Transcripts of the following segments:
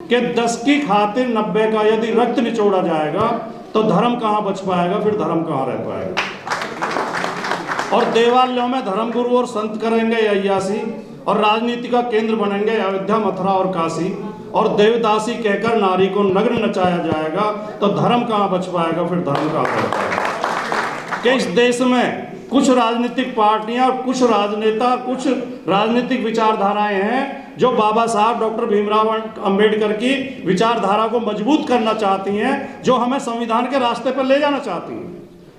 कि 10 की खातिर 90 का यदि रक्त निचोड़ा जाएगा तो धर्म कहाँ बच पाएगा, फिर धर्म कहाँ रह पाएगा। और देवालयों में धर्मगुरु और संत करेंगे अय्यासी, और राजनीति का केंद्र बनेंगे अयोध्या, मथुरा और काशी, और देवदासी कहकर नारी को नग्न नचाया जाएगा तो धर्म कहाँ बच पाएगा, फिर धर्म कहाँ रह पाएगा। कि इस देश में कुछ राजनीतिक पार्टियां और कुछ राजनेता, कुछ राजनीतिक विचारधाराएं हैं जो बाबा साहब डॉक्टर भीमराव अंबेडकर की विचारधारा को मजबूत करना चाहती हैं, जो हमें संविधान के रास्ते पर ले जाना चाहती हैं।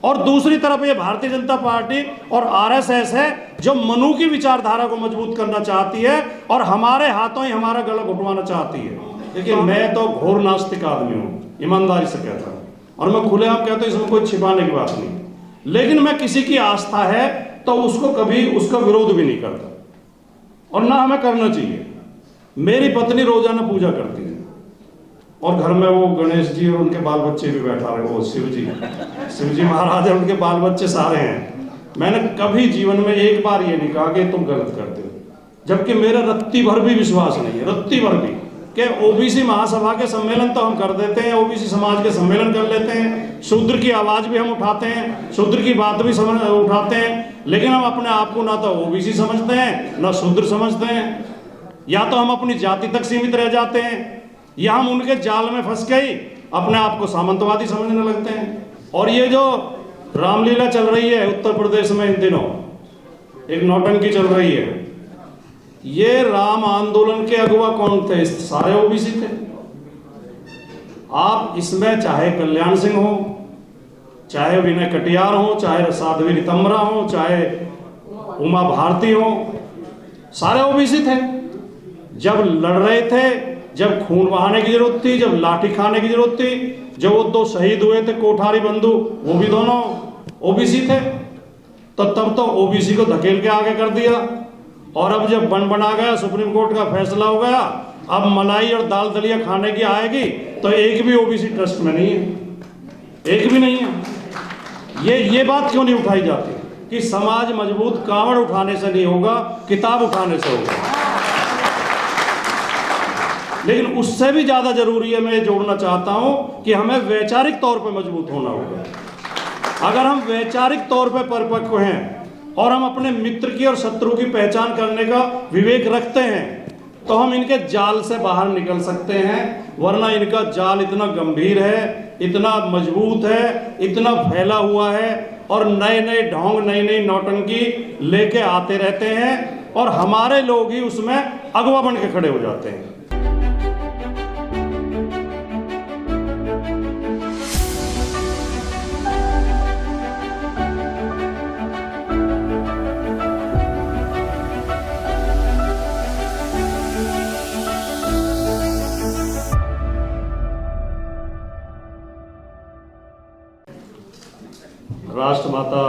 और दूसरी तरफ ये भारतीय जनता पार्टी और आरएसएस है जो मनु की विचारधारा को मजबूत करना चाहती है और हमारे हाथों ही हमारा गला घुटवाना चाहती है। देखिए, मैं तो घोर नास्तिक आदमी हूँ, ईमानदारी से कहता हूँ, और मैं खुलेआम कहता हूँ, इसमें कोई छिपाने की बात नहीं। लेकिन मैं किसी की आस्था है तो उसको कभी उसका विरोध भी नहीं करता, और ना हमें करना चाहिए। मेरी पत्नी रोजाना पूजा करती है, और घर में वो गणेश जी और उनके बाल बच्चे भी बैठा रहे, वो शिव जी महाराज है, उनके बाल बच्चे सारे हैं। मैंने कभी जीवन में एक बार ये नहीं कहा कि तुम गलत करते हो, जबकि मेरा रत्ती भर भी विश्वास नहीं है, रत्ती भर भी, कि ओबीसी महासभा के सम्मेलन तो हम कर देते हैं, ओबीसी समाज के सम्मेलन कर लेते हैं, शूद्र की आवाज भी हम उठाते हैं, शूद्र की बात भी उठाते हैं, लेकिन हम अपने आप को ना तो ओबीसी समझते हैं ना शूद्र समझते हैं। या तो हम अपनी जाति तक सीमित रह जाते हैं, या हम उनके जाल में फंस के ही अपने आप को सामंतवादी समझने लगते हैं। और ये जो रामलीला चल रही है उत्तर प्रदेश में इन दिनों, एक नौटंकी चल रही है, ये राम आंदोलन के अगुवा कौन थे? सारे ओबीसी थे। आप इसमें चाहे कल्याण सिंह हो, चाहे विनय कटियार हो, चाहे साध्वी रितंबरा हो, चाहे उमा भारती हो, सारे ओबीसी थे। जब लड़ रहे थे, जब खून बहाने की जरूरत थी, जब लाठी खाने की जरूरत थी, जब वो 2 शहीद हुए थे कोठारी बंधु, वो भी दोनों ओबीसी थे। तो तब तो ओबीसी को धकेल के आगे कर दिया, और अब जब बना गया, सुप्रीम कोर्ट का फैसला हो गया, अब मलाई और दाल दलिया खाने की आएगी तो एक भी ओबीसी ट्रस्ट में नहीं है, एक भी नहीं है। ये बात क्यों नहीं उठाई जाती कि समाज मजबूत कांवड़ उठाने से नहीं होगा, किताब उठाने से होगा। लेकिन उससे भी ज्यादा जरूरी है, मैं जोड़ना चाहता हूं कि हमें वैचारिक तौर पर मजबूत होना होगा। अगर हम वैचारिक तौर पर परिपक्व हैं और हम अपने मित्र की और शत्रु की पहचान करने का विवेक रखते हैं, तो हम इनके जाल से बाहर निकल सकते हैं। वरना इनका जाल इतना गंभीर है, इतना मजबूत है, इतना फैला हुआ है, और नए नए ढोंग, नई नई नौटंकी लेके आते रहते हैं, और हमारे लोग ही उसमें अगवा बन के खड़े हो जाते हैं। राष्ट्रमाता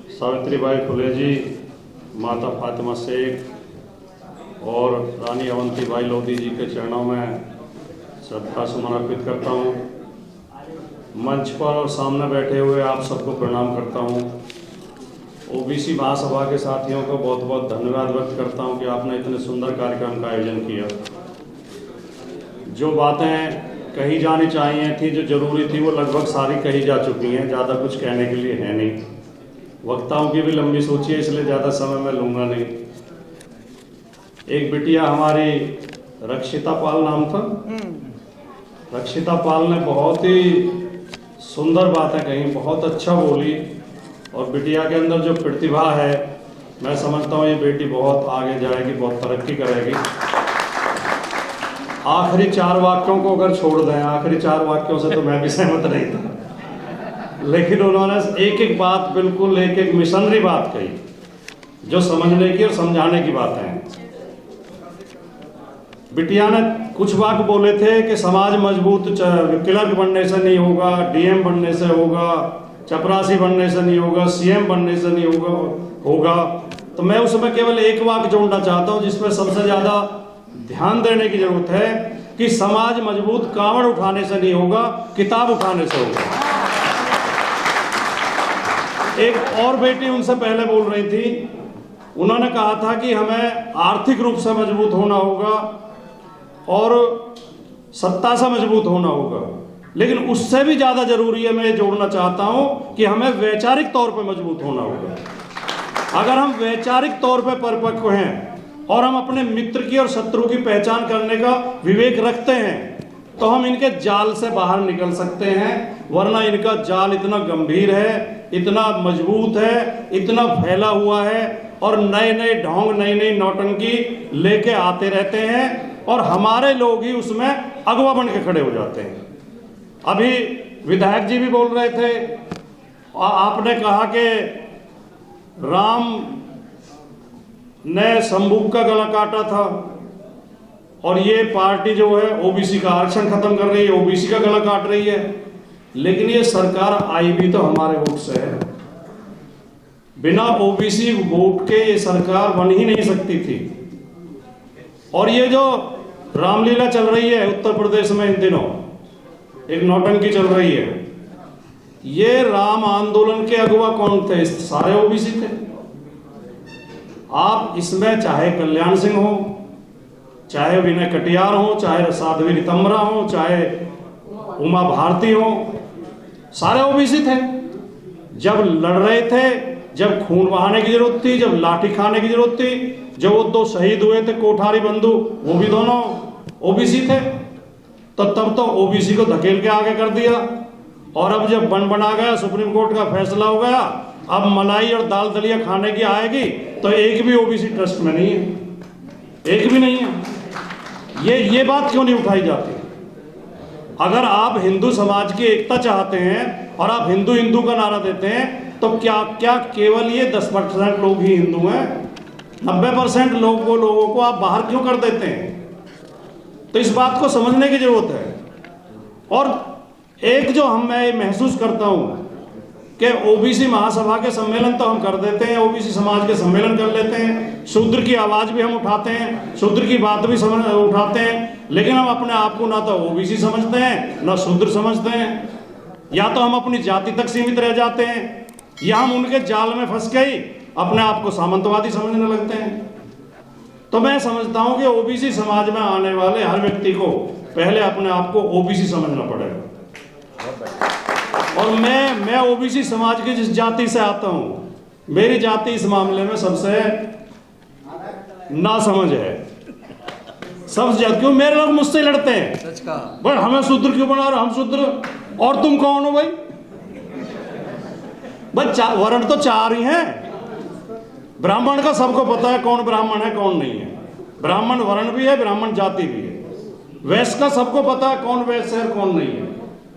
सावित्रीबाई फुले जी, माता फातिमा शेख और रानी अवंतीबाई लोधी जी के चरणों में श्रद्धा सुमन अर्पित करता हूँ। मंच पर और सामने बैठे हुए आप सबको प्रणाम करता हूँ। ओबीसी महासभा के साथियों को बहुत बहुत धन्यवाद व्यक्त करता हूँ कि आपने इतने सुंदर कार्यक्रम का आयोजन किया। जो बातें कही जानी चाहिए थी, जो जरूरी थी, वो लगभग सारी कही जा चुकी हैं। ज़्यादा कुछ कहने के लिए है नहीं। वक्ताओं की भी लंबी सोची है, इसलिए ज़्यादा समय मैं लूँगा नहीं। एक बिटिया हमारी रक्षिता पाल नाम था, रक्षिता पाल ने बहुत ही सुंदर बातें कही, बहुत अच्छा बोली, और बिटिया के अंदर जो प्रतिभा है, मैं समझता हूँ ये बेटी बहुत आगे जाएगी, बहुत तरक्की करेगी। आखिरी 4 वाक्यों को अगर छोड़ दें, आखिरी 4 वाक्यों से तो मैं भी सहमत नहीं था, लेकिन उन्होंने एक एक बात, बिल्कुल एक एक मिशनरी बात कही, जो समझने की और समझाने की बातें हैं। बिटिया ने कुछ वाक्य बोले थे कि समाज मजबूत क्लर्क बनने से नहीं होगा, डीएम बनने से होगा, चपरासी बनने से नहीं होगा, सीएम बनने से नहीं होगा। तो मैं उसमें केवल एक वाक्य जोड़ना चाहता हूँ जिसमें सबसे ज्यादा ध्यान देने की जरूरत है कि समाज मजबूत कांवड़ उठाने से नहीं होगा, किताब उठाने से होगा। एक और बेटी उनसे पहले बोल रही थी, उन्होंने कहा था कि हमें आर्थिक रूप से मजबूत होना होगा और सत्ता से मजबूत होना होगा, लेकिन उससे भी ज्यादा जरूरी है, मैं ये जोड़ना चाहता हूं कि हमें वैचारिक तौर पर मजबूत होना होगा। अगर हम वैचारिक तौर पर परिपक्व हैं और हम अपने मित्र की और शत्रु की पहचान करने का विवेक रखते हैं, तो हम इनके जाल से बाहर निकल सकते हैं। वरना इनका जाल इतना गंभीर है, इतना मजबूत है, इतना फैला हुआ है, और नए नए ढोंग, नई नई नौटंकी लेके आते रहते हैं, और हमारे लोग ही उसमें अगवा बन के खड़े हो जाते हैं। अभी विधायक जी भी बोल रहे थे, आपने कहा कि राम ने शंभू का गला काटा था, और ये पार्टी जो है ओबीसी का आरक्षण खत्म कर रही है, ओबीसी का गला काट रही है। लेकिन ये सरकार आई भी तो हमारे वोट से है। बिना ओबीसी वोट के ये सरकार बन ही नहीं सकती थी। और ये जो रामलीला चल रही है उत्तर प्रदेश में इन दिनों, एक नौटंकी चल रही है, ये राम आंदोलन के अगुवा कौन थे? सारे ओबीसी थे। आप इसमें चाहे कल्याण सिंह हो, चाहे विनय कटियार हो, चाहे साध्वी रितंबरा हो, चाहे उमा भारती हो, सारे ओबीसी थे। जब लड़ रहे थे, जब खून बहाने की जरूरत थी, जब लाठी खाने की जरूरत थी, जब वो दो शहीद हुए थे कोठारी बंधु, वो भी दोनों ओबीसी थे। तो तब तो ओबीसी को धकेल के आगे कर दिया, और अब जब बना गया, सुप्रीम कोर्ट का फैसला हो गया, अब मलाई और दाल दलिया खाने की आएगी, तो एक भी ओबीसी ट्रस्ट में नहीं है, एक भी नहीं है। ये बात क्यों नहीं उठाई जाती? अगर आप हिंदू समाज की एकता चाहते हैं और आप हिंदू हिंदू का नारा देते हैं, तो क्या केवल ये 10% लोग ही हिंदू हैं? 90% लोगों को आप बाहर क्यों कर देते हैं? तो इस बात को समझने की जरूरत है। और एक जो मैं महसूस करता हूं कि ओबीसी महासभा के सम्मेलन तो हम कर देते हैं, ओबीसी समाज के सम्मेलन कर लेते हैं, शूद्र की आवाज भी हम उठाते हैं, शूद्र की बात भी उठाते हैं, लेकिन हम अपने आप को ना तो ओबीसी समझते हैं ना शूद्र समझते हैं। या तो हम अपनी जाति तक सीमित रह जाते हैं, या हम उनके जाल में फंस के ही अपने आप को सामंतवादी समझने लगते हैं। तो मैं समझता हूं कि ओबीसी समाज में आने वाले हर व्यक्ति को पहले अपने आप को ओबीसी समझना पड़ेगा। और मैं ओबीसी समाज की जिस जाति से आता हूं, मेरी जाति इस मामले में सबसे नासमझ है। सबसे ज्यादा क्यों मेरे लोग मुझसे लड़ते हैं, सच का भाई हमें शूद्र क्यों बना रहे, हम शूद्र और तुम कौन हो भाई? वर्ण तो 4 ही हैं। ब्राह्मण का सबको पता है कौन ब्राह्मण है कौन नहीं है। ब्राह्मण वर्ण भी है, ब्राह्मण जाति भी है। वैश्य का सबको पता है कौन वैश्य है कौन नहीं है।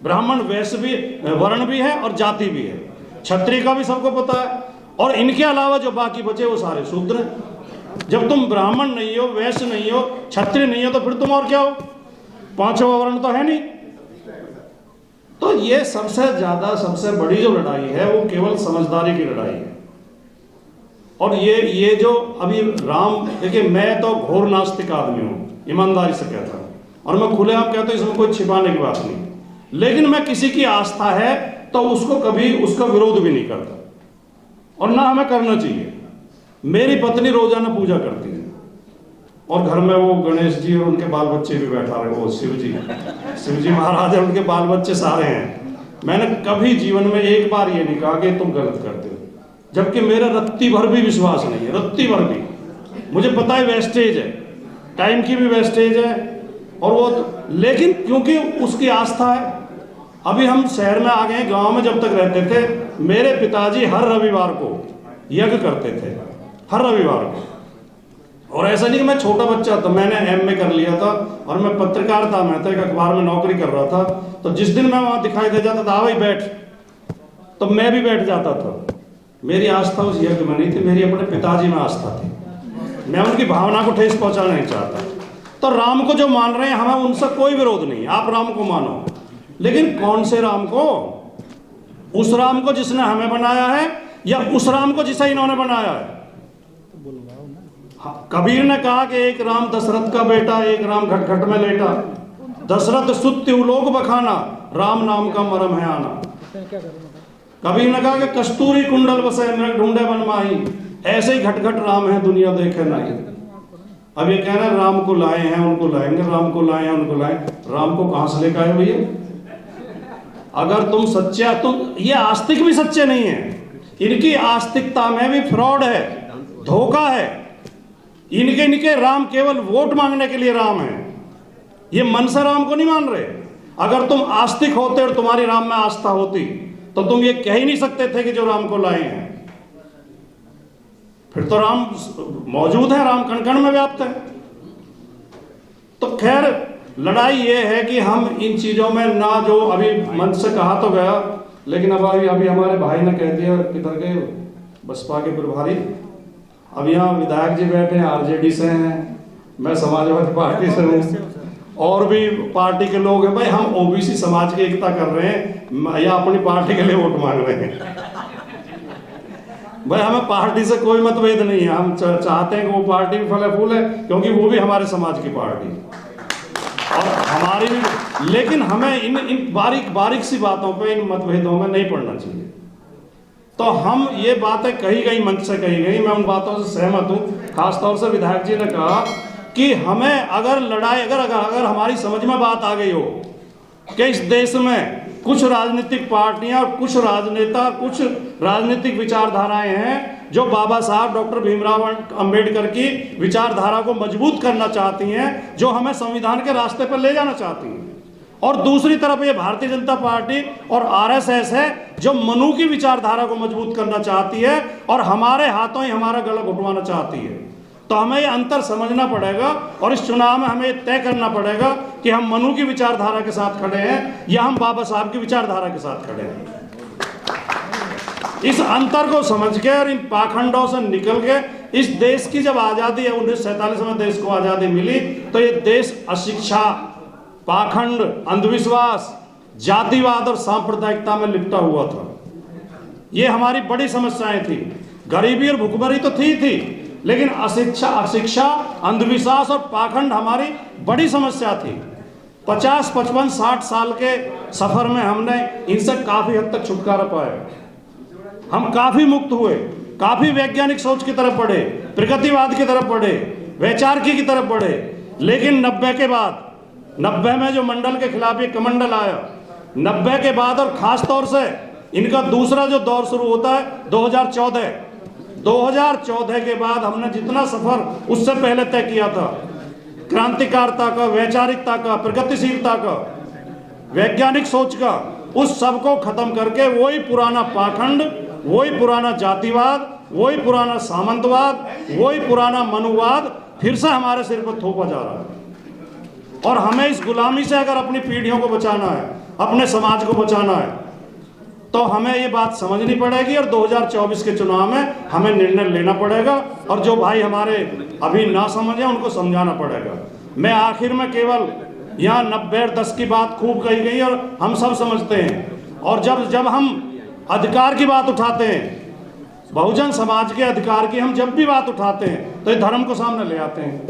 ब्राह्मण वैश्य भी, वर्ण भी है और जाति भी है। क्षत्रिय का भी सबको पता है, और इनके अलावा जो बाकी बचे वो सारे शूद्र हैं। जब तुम ब्राह्मण नहीं हो, वैश्य नहीं हो, क्षत्रिय नहीं हो, तो फिर तुम और क्या हो? 5वां वर्ण तो है नहीं। तो ये सबसे बड़ी जो लड़ाई है वो केवल समझदारी की लड़ाई है। और ये जो अभी राम, देखिए मैं तो घोर नास्तिक आदमी हूं, ईमानदारी से कहता हूं, और मैं खुलेआम कहता हूं, इसमें कोई छिपाने की बात नहीं। लेकिन मैं किसी की आस्था है तो उसको कभी उसका विरोध भी नहीं करता, और ना हमें करना चाहिए। मेरी पत्नी रोजाना पूजा करती है, और घर में वो गणेश जी और उनके बाल बच्चे भी बैठा रहे, वो शिव जी महाराज है, उनके बाल बच्चे सारे हैं। मैंने कभी जीवन में एक बार ये नहीं कहा कि तुम गलत करते हो, जबकि मेरा रत्ती भर भी विश्वास नहीं है, रत्ती भर भी। मुझे पता है वेस्टेज है, टाइम की भी वेस्टेज है, और वो, लेकिन क्योंकि उसकी आस्था है। अभी हम शहर में आ गए, गांव में जब तक रहते थे मेरे पिताजी हर रविवार को यज्ञ करते थे, हर रविवार को। और ऐसा नहीं कि मैं छोटा बच्चा था, मैंने एमए कर लिया था और मैं पत्रकारिता में था, एक अखबार में नौकरी कर रहा था। तो जिस दिन मैं वहां दिखाई दे जाता था, आ भाई बैठ, तो मैं भी बैठ जाता था। मेरी आस्था उस यज्ञ में नहीं थी, मेरी अपने पिताजी में आस्था थी। मैं उनकी भावना को ठेस पहुंचाना नहीं चाहता। तो राम को जो मान रहे हैं, हमें उनसे कोई विरोध नहीं, आप राम को मानो, लेकिन कौन से राम को? उस राम को जिसने हमें बनाया है, या उस राम को जिसे इन्होंने बनाया है? कबीर ने कहा कि एक राम दशरथ का बेटा, एक राम घट घट में लेटा, दशरथ सुत्य उलोक बखाना, राम नाम का मरम है आना। कबीर ने कहा कि कस्तूरी कुंडल बसे मृग ढूंढे बन माही, ऐसे ही घट घट राम है दुनिया देखे नहीं। अब ये कह रहे हैं राम को लाए हैं उनको लाएंगे, राम को लाए हैं उनको लाए। राम को कहां से लेकर आए भैया? अगर तुम सच्चे, तुम ये आस्तिक भी सच्चे नहीं है, इनकी आस्तिकता में भी फ्रॉड है, धोखा है। इनके राम केवल वोट मांगने के लिए राम है, ये मन से राम को नहीं मान रहे। अगर तुम आस्तिक होते और तुम्हारी राम में आस्था होती तो तुम ये कह ही नहीं सकते थे कि जो राम को लाए हैं। फिर तो राम मौजूद है, राम कण कण में व्याप्त है। तो खैर लड़ाई ये है कि हम इन चीजों में ना, जो अभी मंच से कहा तो गया, लेकिन अब अभी हमारे भाई ने कह दिया, किधर के बसपा के प्रभारी, अब यहाँ विधायक जी बैठे हैं, आरजेडी से हैं, मैं समाजवादी पार्टी से हूँ, और भी पार्टी के लोग हैं। भाई हम ओबीसी समाज की एकता कर रहे हैं या अपनी पार्टी के लिए वोट मांग रहे हैं? भाई हमें पार्टी से कोई मतभेद नहीं है, हम चाहते हैं कि वो पार्टी भी फले फूल है, क्योंकि वो भी हमारे समाज की पार्टी और हमारी भी। लेकिन हमें इन बारीक सी बातों पे, इन मतभेदों में नहीं पड़ना चाहिए। तो हम ये बातें कही गई, मंच से कही गई, मैं उन बातों से सहमत हूँ। खासतौर से विधायक जी ने कहा कि हमें अगर लड़ाई, अगर हमारी समझ में बात आ गई हो कि इस देश में कुछ राजनीतिक पार्टियां, कुछ राजनेता, कुछ राजनीतिक विचारधाराएं हैं जो बाबा साहब डॉक्टर भीमराव अंबेडकर की विचारधारा को मजबूत करना चाहती हैं, जो हमें संविधान के रास्ते पर ले जाना चाहती हैं, और दूसरी तरफ ये भारतीय जनता पार्टी और आरएसएस है जो मनु की विचारधारा को मजबूत करना चाहती है और हमारे हाथों ही हमारा गला घुटवाना चाहती है। तो हमें ये अंतर समझना पड़ेगा और इस चुनाव में हमें तय करना पड़ेगा कि हम मनु की विचारधारा के साथ खड़े हैं या हम बाबा साहब की विचारधारा के साथ खड़े हैं। इस अंतर को समझ के और इन पाखंडों से निकल के, इस देश की जब आजादी है, 1947 में देश को आजादी मिली, तो ये देश अशिक्षा, पाखंड, अंधविश्वास, जातिवाद और सांप्रदायिकता में लिपटा हुआ था। ये हमारी बड़ी समस्याएं थी। गरीबी और भुखमरी तो थी, लेकिन अशिक्षा, अंधविश्वास और पाखंड हमारी बड़ी समस्या थी। 50, 55, 60 साल के सफर में हमने इनसे काफी हद तक छुटकारा पाया। हम काफी मुक्त हुए, काफी वैज्ञानिक सोच की तरफ बढ़े, प्रगतिवाद की तरफ बढ़े, वैचारिकी की तरफ बढ़े। लेकिन 90 के बाद, 90 में जो मंडल के खिलाफ एक कमंडल आया, 90 के बाद और खास तौर से इनका दूसरा जो दौर शुरू होता है 2014 के बाद, हमने जितना सफर उससे पहले तय किया था, क्रांतिकारिता का, वैचारिकता का, प्रगतिशीलता का, वैज्ञानिक सोच का, उस सब को खत्म करके वही पुराना पाखंड, वही पुराना जातिवाद, वही पुराना सामंतवाद, वही पुराना मनुवाद फिर से हमारे सिर पर थोपा जा रहा है। और हमें इस गुलामी से अगर अपनी पीढ़ियों को बचाना है, अपने समाज को बचाना है, तो हमें ये बात समझनी पड़ेगी और 2024 के चुनाव में हमें निर्णय लेना पड़ेगा। और जो भाई हमारे अभी ना समझे उनको समझाना पड़ेगा। मैं आखिर में केवल यहाँ 90 और 10 की बात खूब कही गई और हम सब समझते हैं। और जब हम अधिकार की बात उठाते हैं, बहुजन समाज के अधिकार की हम जब भी बात उठाते हैं, तो ये धर्म को सामने ले आते हैं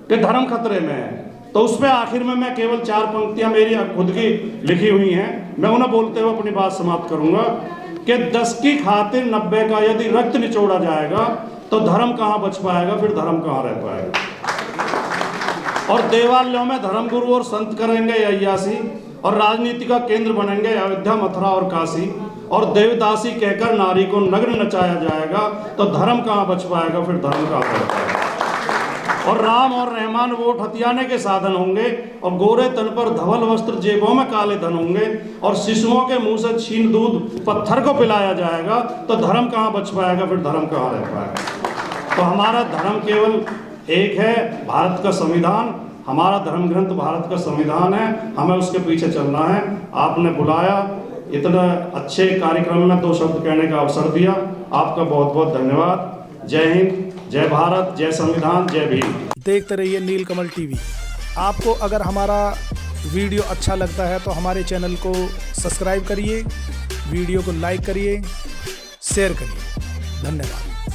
कि धर्म खतरे में है। तो उसमें आखिर में मैं केवल 4 पंक्तियां मेरी खुद की लिखी हुई हैं, मैं उन्हें बोलते हुए अपनी बात समाप्त करूंगा कि 10 की खातिर 90 का यदि रक्त निचोड़ा जाएगा तो धर्म कहां बच पाएगा, फिर धर्म कहां रह पाएगा। और देवालयों में धर्मगुरु और संत करेंगे अय्यासी, और राजनीति का केंद्र बनेंगे अयोध्या, मथुरा और काशी, और देवदासी कहकर नारी को नग्न नचाया जाएगा, तो धर्म कहां बच पाएगा, फिर धर्म कहां रह पाएगा। और राम और रहमान वोट हथियाने के साधन होंगे, और गोरे तन पर धवल वस्त्र, जेबों में काले धन होंगे, और शिशुओं के मुंह से छीन दूध पत्थर को पिलाया जाएगा, तो धर्म कहां बच पाएगा, फिर धर्म कहां रह पाएगा। तो हमारा धर्म केवल एक है, भारत का संविधान। हमारा धर्म ग्रंथ भारत का संविधान है, हमें उसके पीछे चलना है। आपने बुलाया, इतना अच्छे कार्यक्रम में 2 शब्द कहने का अवसर दिया, आपका बहुत बहुत धन्यवाद। जय हिंद, जय भारत, जय संविधान, जय भीम। देखते रहिए नीलकमल टीवी। आपको अगर हमारा वीडियो अच्छा लगता है तो हमारे चैनल को सब्सक्राइब करिए, वीडियो को लाइक करिए, शेयर करिए। धन्यवाद।